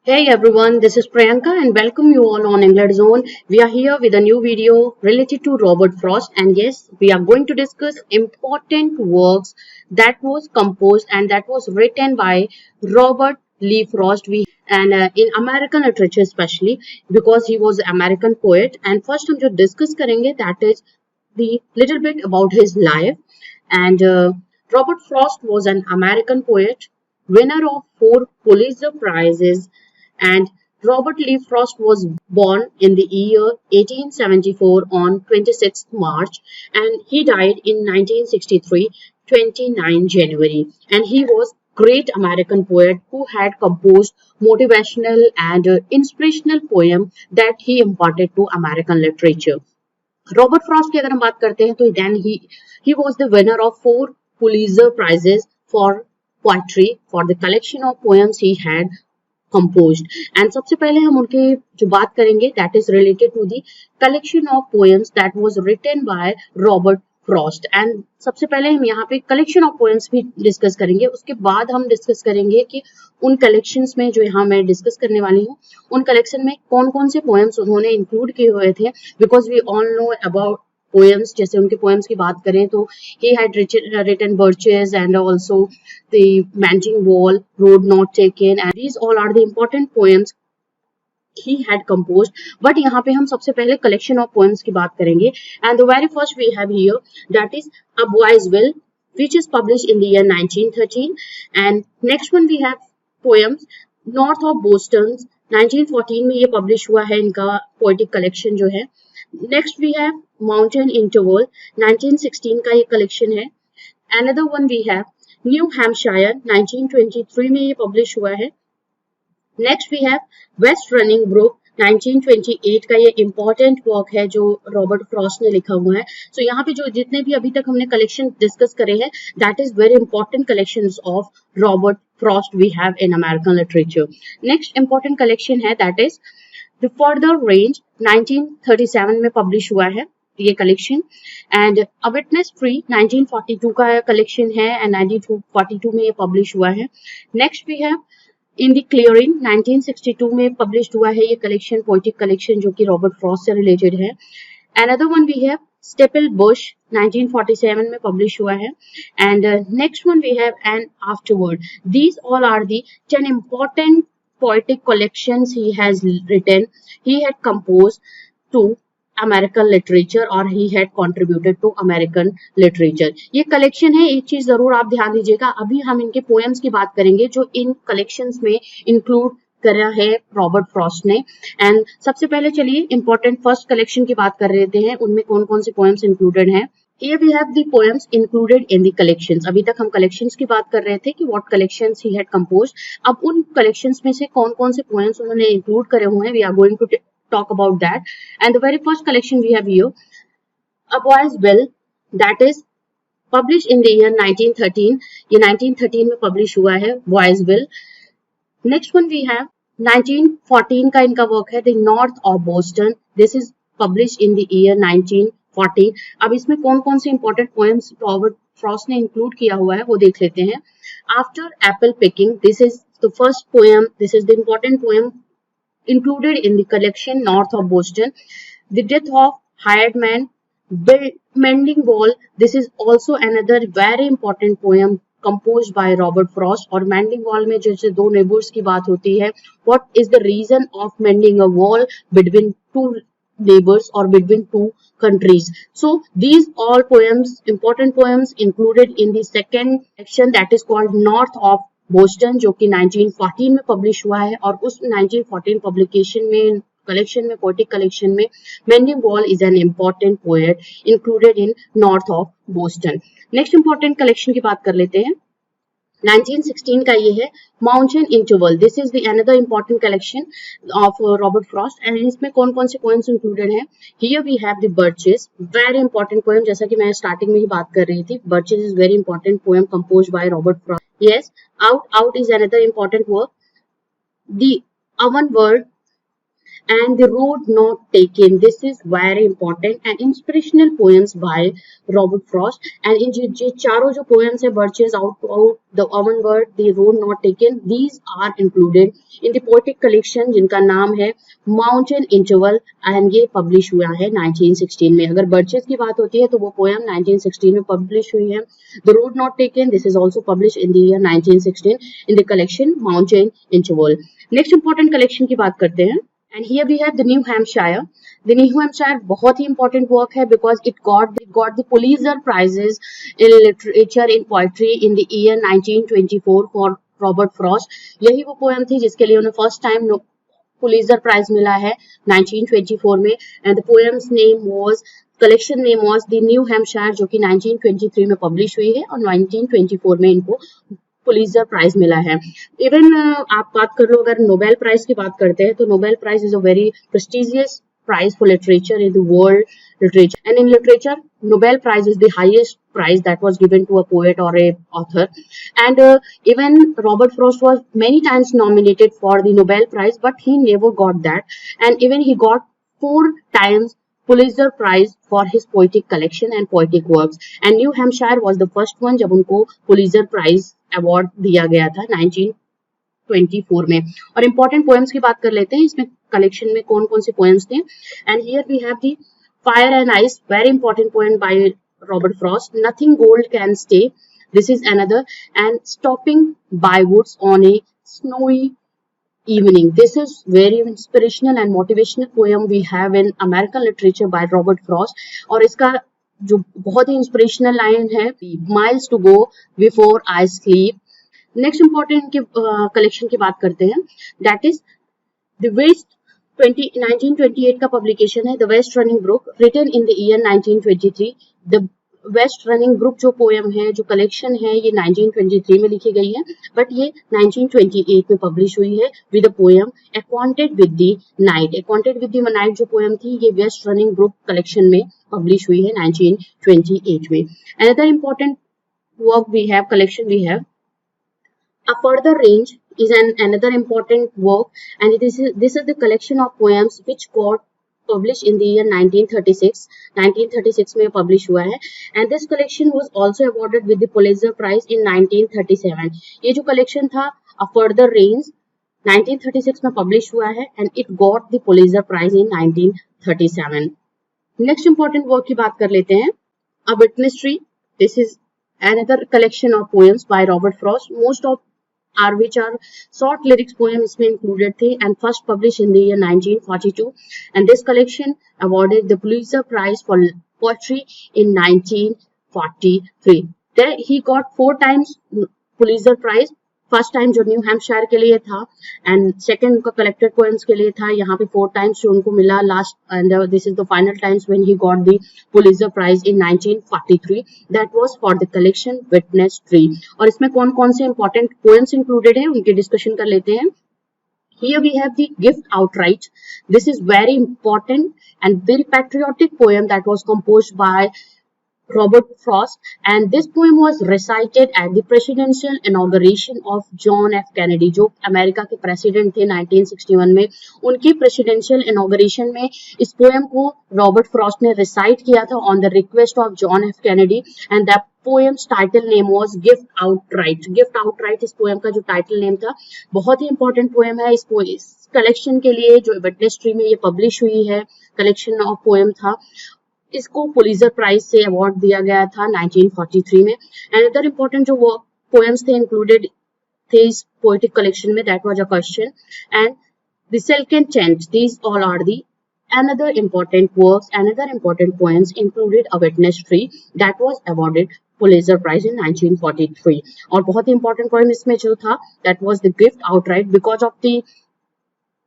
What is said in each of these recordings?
Hey everyone, this is Priyanka and welcome you all on EngLITZone. We are here with a new video related to Robert Frost, and yes, we are going to discuss important works that was composed and that was written by Robert Lee Frost. In American literature especially because he was an American poet. And first हम जो discuss करेंगे that is the little bit about his life. And Robert Frost was an American poet, winner of 4 Pulitzer Prizes, and Robert Lee Frost was born in the year 1874 on 26th March, and he died in 1963, 29 January. And he was great American poet who had composed motivational and inspirational poem that he imparted to American literature. Robert Frost की अगर हम बात करते हैं तो then he was the winner of 4 Pulitzer prizes for poetry for the collection of poems he had composed. And सबसे पहले हम उनके जो बात करेंगे that is related to the collection of poems that was written by Robert Frost. And सबसे पहले हम यहाँ पे collection of poems भी डिस्कस करेंगे, उसके बाद हम डिस्कस करेंगे कि उन कलेक्शंस में जो यहाँ मैं डिस्कस करने वाली हूँ उन कलेक्शन में कौन कौन से पोएम्स उन्होंने इंक्लूड किए हुए थे, because we all know about poems. जैसे उनके poems की बात करें तो he had written birches and also the Manging Wall, Road Not Taken, and these all are the important poems he had composed. But यहाँ पे हम सबसे पहले collection of poems की बात करेंगे, and the very first we have here that is A Boy's Will, which is published in the year 1913. And next one we have poems North of Boston, 1914 में ये publish हुआ है इनका poetic collection जो है. Next we have Mountain Interval, 1916 का ये collection है. Another one we have New Hampshire, 1923 में ये publish हुआ है. Next we have West Running Brook, 1928 का ये important work है जो रॉबर्ट फ्रॉस्ट ने लिखा हुआ है. So यहाँ पे जो जितने भी अभी तक हमने collection discuss करे हैं that is very important collections of Robert Frost we have in American literature. Next important collection है that is The Further Range, 1937 में publish हुआ है ये collection. And a witness free 1942 का कलेक्शन है एंड 1942 में ये पब्लिश हुआ है. Next we have in the clearing, 1962 में पब्लिश हुआ है ये कलेक्शन, पोएटिक कलेक्शन जो कि रॉबर्ट फ्रॉस्ट से रिलेटेड है. Another one we have steeple bush, 1947 में पब्लिश हुआ है. And next one we have and afterward. These all are the 10 important poetic collections he has written, he had composed to American literature or he had contributed to American literature. ये collection है, एक चीज जरूर आप ध्यान दीजिएगा, अभी हम इनके poems की बात करेंगे जो इन collections में include करा है रॉबर्ट फ्रॉस्ट ने. एंड सबसे पहले चलिए important first collection की बात कर लेते हैं, उनमें कौन कौन से poems included हैं. Here we have the poems included in the collections. अभी तक हम collections की बात कर रहे थे कि what collections he had composed. अब उन collections में से कौन कौन से poems उन्होंने include करे हुए हैं, we are going to talk about that. And the very first collection we have here, A Boy's Will, that is published in the year 1913. ये 1913 में publish हुआ है Boy's Will. Next one we have 1914 का इनका work है The North of Boston. This is published in the year 1914. अब इसमें कौन कौन से इंपॉर्टेंट पोएम्स रॉबर्ट फ्रॉस्ट ने इंक्लूड किया हुआ है वो देख लेते हैं. After Apple picking, this is the first poem, this is the important poem included in the collection North of Boston. The Death of Hired Man, Mending Wall, this is also another very important poem composed by Robert Frost. और Mending Wall में जैसे दो neighbors की बात होती है, what is the reason of mending a wall between two neighbors or between two countries. So these all poems, important poems included in the second section that is called North of Boston, जो कि 1914 में publish हुआ है. और उस 1914 publication में collection में poetic collection में mending wall is an important poet included in north of Boston. Next important collection की बात कर लेते हैं. 1916 का ये है mountain interval. This is the another important collection of Robert Frost. And इसमें कौन कौन से पोएम्स इंक्लूडेड हैं. Here we have the birches, very important poem, जैसा कि मैं स्टार्टिंग में ही बात कर रही थी. Birches is very important poem composed by Robert Frost. Yes, out is another important work. The oven bird and the road not taken. This is very important and inspirational poems by Robert Frost. And in ये चारों जो poems है, Birches out the oven word, the road not taken, these are included in the poetic collection जिनका नाम है Mountain Interval, and ये publish हुआ है 1916 में. अगर Birches की बात होती है तो वो poem 1916 में publish हुई है. The road not taken, this is also published in the year 1916 in the collection Mountain Interval. Next important collection की बात करते हैं. And here we have the New Hampshire. The New Hampshire बहुत ही important work है because it got the Pulitzer prizes in literature in poetry in the year 1924 for Robert Frost. यही वो poem थी जिसके लिए उन्हें first time Pulitzer prize मिला है 1924 में. And the poem's name was collection name was the New Hampshire, जो कि 1923 में publish हुई है और 1924 में इनको पुलित्जर प्राइज मिला है. इवन आप बात कर लो, अगर नोबेल प्राइज की बात करते हैं तो Nobel prize is a very prestigious prize for literature in the world literature, and in literature Nobel Prize is the highest prize that was given to a poet or a author. And even Robert Frost was many times nominated for the Nobel Prize, but he never got that. And even he got 4 times Pulitzer Prize for his poetic collection and poetic works. And New Hampshire was the first one जब उनको Pulitzer Prize award दिया गया था 1924 में. और important poems की बात कर लेते हैं. इसमें collection में कौन कौन से poems थे. And here we have the Fire and Ice, very important poem by Robert Frost. Nothing Gold Can Stay, this is another. And Stopping by Woods on a Snowy Evening, this is very inspirational and motivational poem we have in American literature by Robert Frost. और इसका जो बहुत ही inspirational line है, miles to go before I sleep. Next important की collection की बात करते हैं, that is the West 1928 का publication है, The West Running Brook, written in the year 1923. The west running group जो पोएम है, जो कलेक्शन है, ये 1923 में लिखी गई है, बट ये 1928 में पब्लिश हुई है with the poem acquainted with the night. Acquainted with the night जो पोएम थी, ये वेस्ट रनिंग ग्रुप कलेक्शन में पब्लिश हुई है 1928 में. Another important work we have, collection we have A Further Range is another important work, and this is the collection of poems which got published in the year 1936. 1936 में publish हुआ है. And this collection was also awarded with the Pulitzer Prize in 1937. ये जो collection था A Further Range 1936 में publish हुआ है and it got the Pulitzer Prize in 1937. Next important work की बात कर लेते हैं. A Witness Tree. This is another collection of poems by Robert Frost. Most of which are short lyrics poems इसमें included थे and first published in the year 1942, and this collection awarded the Pulitzer Prize for poetry in 1943. There he got 4 times Pulitzer Prize. First time जो new Hampshire के लिए था and second उनका collected poems के लिए था. यहाँ पे 4 टाइम्स जो उनको मिला last, and this is the final times when he got the Pulitzer prize in 1943. That was for the collection witness tree. और इसमें कौन कौन से इंपॉर्टेंट पोएम्स इंक्लूडेड है उनकी डिस्कशन कर लेते हैं. Here we have the Gift Outright. This is very important and very patriotic poem that was composed by Robert Frost, and this poem was recited at the presidential inauguration of John F. Kennedy, जो America के president थे 1961 में. उनकी presidential inauguration में इस poem को Robert Frost ने recite किया था on the request of John F. Kennedy, and that poem's title name was Gift Outright. Gift Outright इस poem का जो title name था. बहुत ही important poem है. इस collection के लिए जो विटनेस ट्री में ये publish हुई है, collection of poem था, इसको पुलित्जर प्राइज से अवार्ड दिया गया था 1943 में. एंड अदर इंपॉर्टेंट जो वर्क पोएम्स थे इंक्लूडेड थे इस पोएटिक कलेक्शन में, that was a question and the silken tent. These all are the another important works, another important poems included A Witness Tree that was awarded Pulitzer Prize in 1943. और बहुत ही important poem इसमें जो था that was the Gift Outright, because of the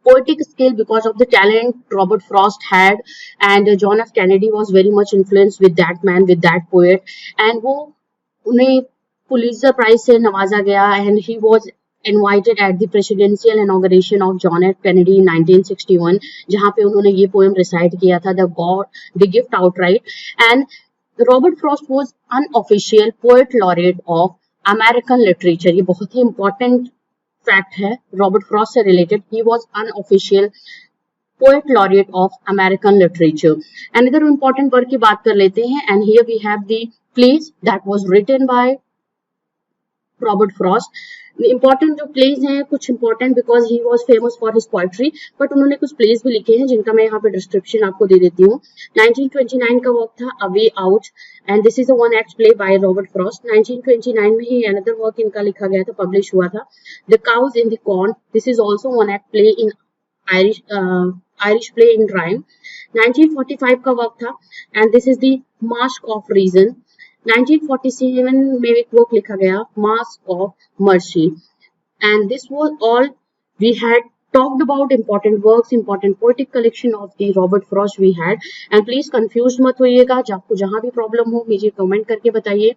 poetic skill, because of the talent Robert Frost had, and John F. Kennedy was very much influenced with that man, with that poet, and वो उन्हें Pulitzer prize से नवाजा गया, and he was invited at the presidential inauguration of John F. Kennedy in 1961, जहाँ पे उन्होंने ये poem recite किया था, the Gift Outright. And Robert Frost was unofficial poet laureate of American literature. ये बहुत ही important फैक्ट है रॉबर्ट फ्रॉस्ट से related. He was unofficial poet laureate of American literature. Another important work की बात कर लेते हैं, and here we have the plays that was written by Robert Frost. Important जो प्लेज हैं, कुछ important because he was famous for his poetry, but उन्होंने कुछ प्लेज भी लिखे हैं जिनका मैं यहाँ पे डिस्क्रिप्शन आपको दे देती हूँ। 1929 का वर्क था a way out, and this is a one act play by Robert Frost. 1929 में ही अनदर वर्क इनका लिखा गया था, पब्लिश हुआ था, the cows in the corn. This is also one act play in Irish play in rhyme. 1945 का work था, and this is the masque of reason. 1947 में एक वर्क लिखा गया, masque of mercy, and this was all we had talked about important works, important poetic collection of the Robert Frost we had, and please confused मत होइएगा, आपको जहां भी problem हो मुझे कमेंट करके बताइए।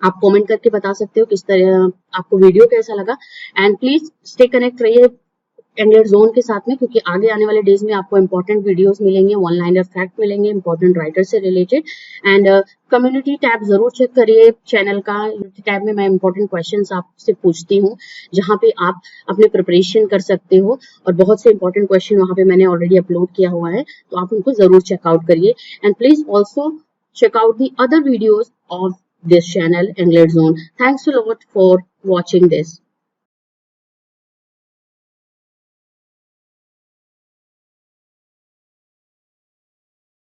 आप कमेंट करके बता सकते हो किस तरह आपको वीडियो कैसा लगा, एंड प्लीज स्टे कनेक्ट रहिए EngLITZone के साथ में, क्योंकि आगे आने वाले डेज में आपको इंपॉर्टेंट वीडियोस मिलेंगे, वन लाइनर फैक्ट मिलेंगे इंपॉर्टेंट राइटर से रिलेटेड, एंड कम्युनिटी टैब जरूर चेक करिए चैनल का। टैब में मैं इंपॉर्टेंट क्वेश्चंस आपसे पूछती हूँ, जहाँ पे आप अपने प्रिपरेशन कर सकते हो, और बहुत से इंपॉर्टेंट क्वेश्चन वहाँ पे मैंने ऑलरेडी अपलोड किया हुआ है, तो आप उनको जरूर चेकआउट करिए, and please also check out the other videos of this channel EngLITZone. Thanks a lot for watching this.